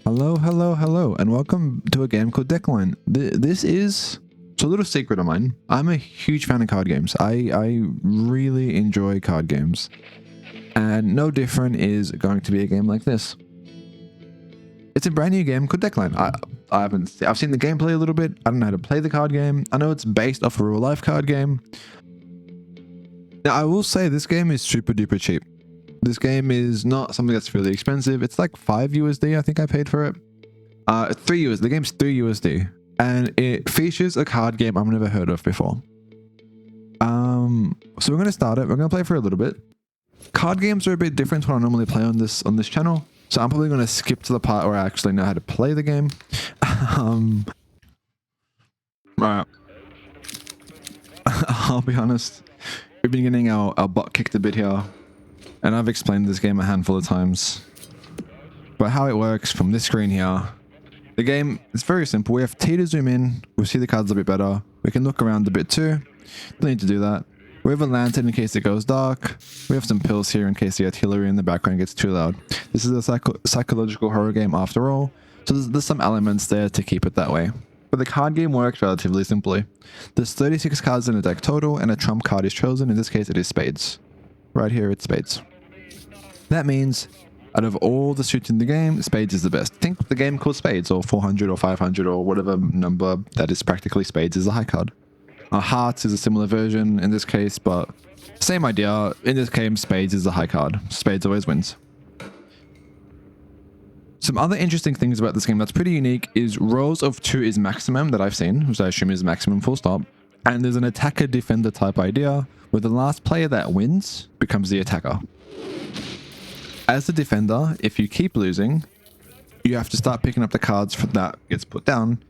Hello, hello, hello, and welcome to a game called Deckline. This is a little secret of mine. I'm a huge fan of card games. I really enjoy card games, and no different is going to be a game like this. It's a brand new game called Deckline. I've seen the gameplay a little bit. I don't know how to play the card game. I know it's based off a real life card game. Now I will say this game is super duper cheap. This game is not something that's really expensive. It's like 5 USD, I think I paid for it. 3 USD. The game's 3 USD. And it features a card game I've never heard of before. So we're going to start it. We're going to play for a little bit. Card games are a bit different to what I normally play on this channel. So I'm probably going to skip to the part where I actually know how to play the game. Right. I'll be honest. We've been getting our butt kicked a bit here. And I've explained this game a handful of times. But how it works from this screen here. The game is very simple. We have T to zoom in. We'll see the cards a bit better. We can look around a bit too. Don't need to do that. We have a lantern in case it goes dark. We have some pills here in case the artillery in the background gets too loud. This is a psychological horror game after all. So there's some elements there to keep it that way. But the card game works relatively simply. There's 36 cards in a deck total and a trump card is chosen. In this case it is spades. Right here it's spades. That means, out of all the suits in the game, spades is the best. Think the game called spades, or 400 or 500 or whatever number that is practically spades is a high card. Hearts is a similar version in this case, but same idea. In this game, spades is a high card. Spades always wins. Some other interesting things about this game that's pretty unique is rows of 2 is maximum that I've seen, which I assume is maximum full stop. And there's an attacker-defender type idea, where the last player that wins becomes the attacker. As the defender, if you keep losing, you have to start picking up the cards that gets put down.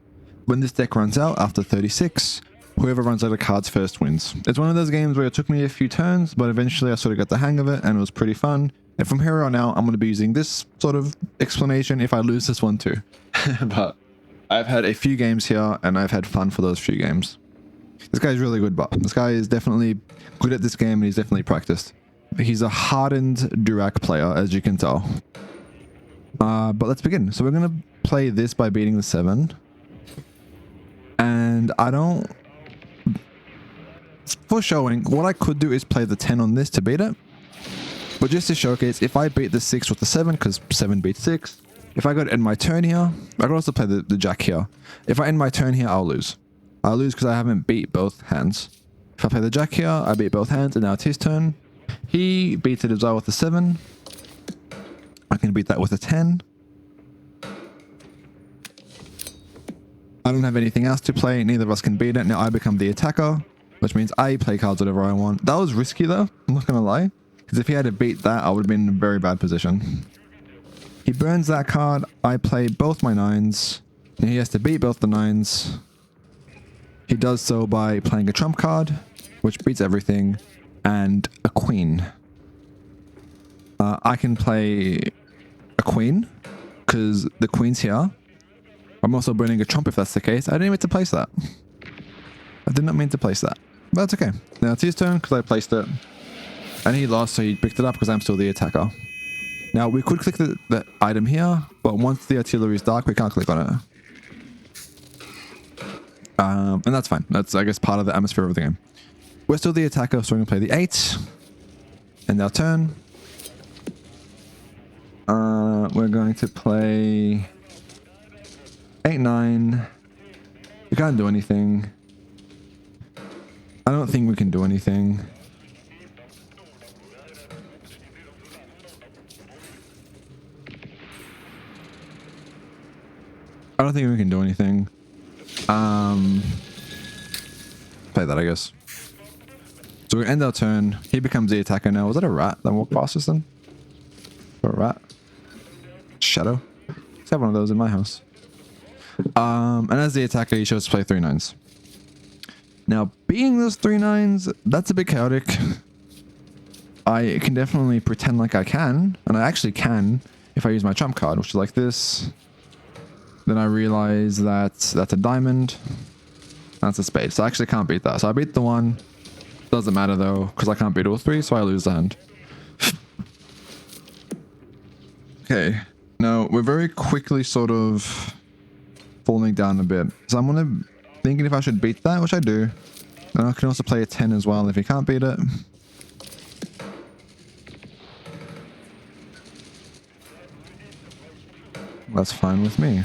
When this deck runs out after 36, whoever runs out of cards first wins. It's one of those games where it took me a few turns, but eventually I sort of got the hang of it and it was pretty fun. And from here on out, I'm going to be using this sort of explanation if I lose this one too. But I've had a few games here and I've had fun for those few games. This guy's really good, but this guy is definitely good at this game and he's definitely practiced. He's a hardened Durak player, as you can tell. But let's begin. So we're going to play this by beating the 7. And I don't... For showing, what I could do is play the 10 on this to beat it. But just to showcase, if I beat the 6 with the 7, because 7 beats 6. If I go to end my turn here, I could also play the jack here. If I end my turn here, I'll lose. I'll lose because I haven't beat both hands. If I play the jack here, I beat both hands, and now it's his turn. He beats it as well with the 7. I can beat that with a 10. I don't have anything else to play. Neither of us can beat it. Now I become the attacker, which means I play cards whatever I want. That was risky though, I'm not going to lie. Because if he had to beat that, I would have been in a very bad position. He burns that card. I play both my 9s. And he has to beat both the 9s. He does so by playing a trump card, which beats everything. And a queen. I can play a queen because the queen's here. I'm also burning a trump if that's the case. I didn't mean to place that. I did not mean to place that. But that's okay. Now it's his turn because I placed it. And he lost, so he picked it up because I'm still the attacker. Now we could click the item here, but once the artillery is dark, we can't click on it. And that's fine. That's, I guess, part of the atmosphere of the game. We're still the attacker, so we're going to play the 8. And our turn. We're going to play 8-9. We can't do anything. I don't think we can do anything. I don't think we can do anything. Play that, I guess. So we end our turn. He becomes the attacker now. Was that a rat that walked past us then? Or a rat? Shadow? Let's have one of those in my house. And as the attacker, he chose to play 3 9s. Now, being those 3 9s, that's a bit chaotic. I can definitely pretend like I can. And I actually can if I use my trump card, which is like this. Then I realize that that's a diamond. That's a spade. So I actually can't beat that. So I beat the 1. Doesn't matter though, because I can't beat all 3, so I lose the hand. Okay. Now, we're very quickly sort of falling down a bit. So I'm thinking if I should beat that, which I do. And I can also play a 10 as well if you can't beat it. That's fine with me.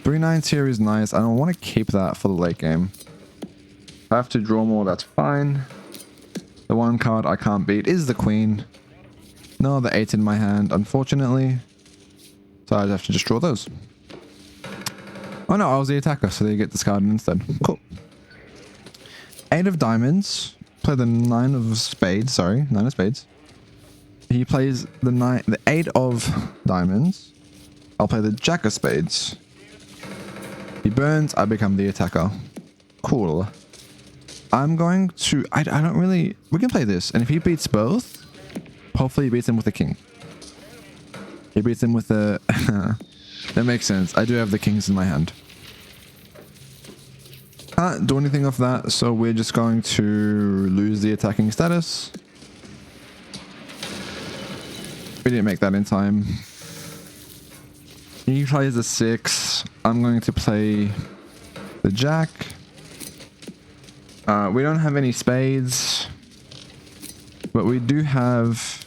3-9s here is nice. I don't want to keep that for the late game. If I have to draw more, that's fine. The one card I can't beat is the queen. No other 8 in my hand, unfortunately. So I have to just draw those. Oh no, I was the attacker, so they get discarded instead. Cool. 8 of diamonds. Play the 9 of spades. Sorry, 9 of spades. He plays the 8 of diamonds. I'll play the jack of spades. He burns, I become the attacker. Cool. I'm going to... I don't really... We can play this, and if he beats both, hopefully he beats him with a king. He beats him with a... That makes sense. I do have the kings in my hand. Can't do anything of that, so we're just going to lose the attacking status. We didn't make that in time. He plays a 6. I'm going to play the jack. We don't have any spades, but we do have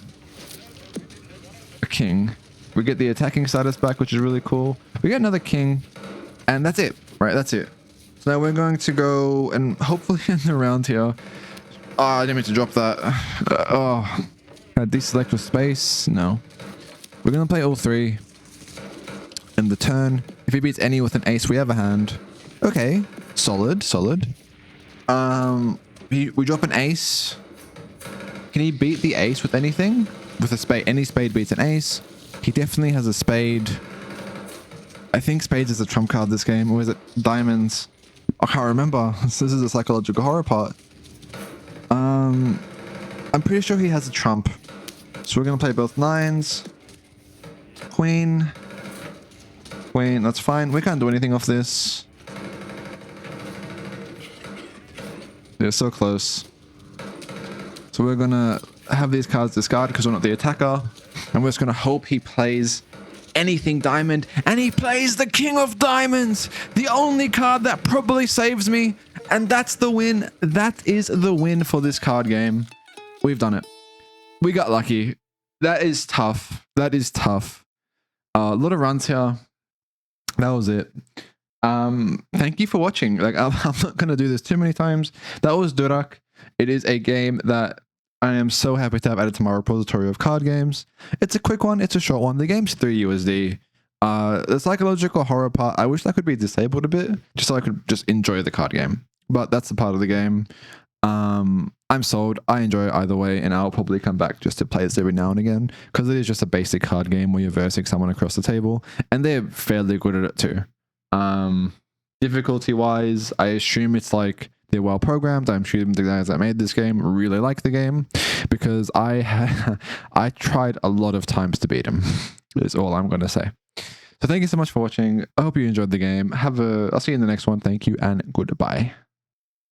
a king. We get the attacking status back, which is really cool. We get another king, and that's it, right? That's it. So now we're going to go and hopefully end the round here. Oh, I didn't mean to drop that. Can I deselect with space? No. We're going to play all 3. In the turn, if he beats any with an ace, we have a hand. Okay, solid. We drop an ace. Can he beat the ace with anything? With a spade, any spade beats an ace. He definitely has a spade. I think spades is a trump card this game, or is it diamonds? I can't remember. This is a psychological horror part. I'm pretty sure he has a trump. So we're gonna play both 9s. Queen. Queen, that's fine. We can't do anything off this. They're so close. So we're gonna have these cards discarded because we're not the attacker. And we're just gonna hope he plays anything diamond. And he plays the king of diamonds! The only card that probably saves me. And that's the win. That is the win for this card game. We've done it. We got lucky. That is tough. That is tough. A lot of runs here. That was it. Thank you for watching. Like, I'm not gonna do this too many times. That was Durak. It is a game that I am so happy to have added to my repository of card games. It's a quick one. It's a short one. The game's 3 USD. The psychological horror part, I wish that could be disabled a bit, just so I could just enjoy the card game. But that's the part of the game. I'm sold. I enjoy it either way, and I'll probably come back just to play this every now and again, because it is just a basic card game where you're versing someone across the table, and they're fairly good at it too. Difficulty wise, I assume it's like they're well programmed. I'm sure the guys that made this game really like the game, because I tried a lot of times to beat them. Is all I'm going to say. So thank you so much for watching. I hope you enjoyed the game. I'll see you in the next one. Thank you and goodbye.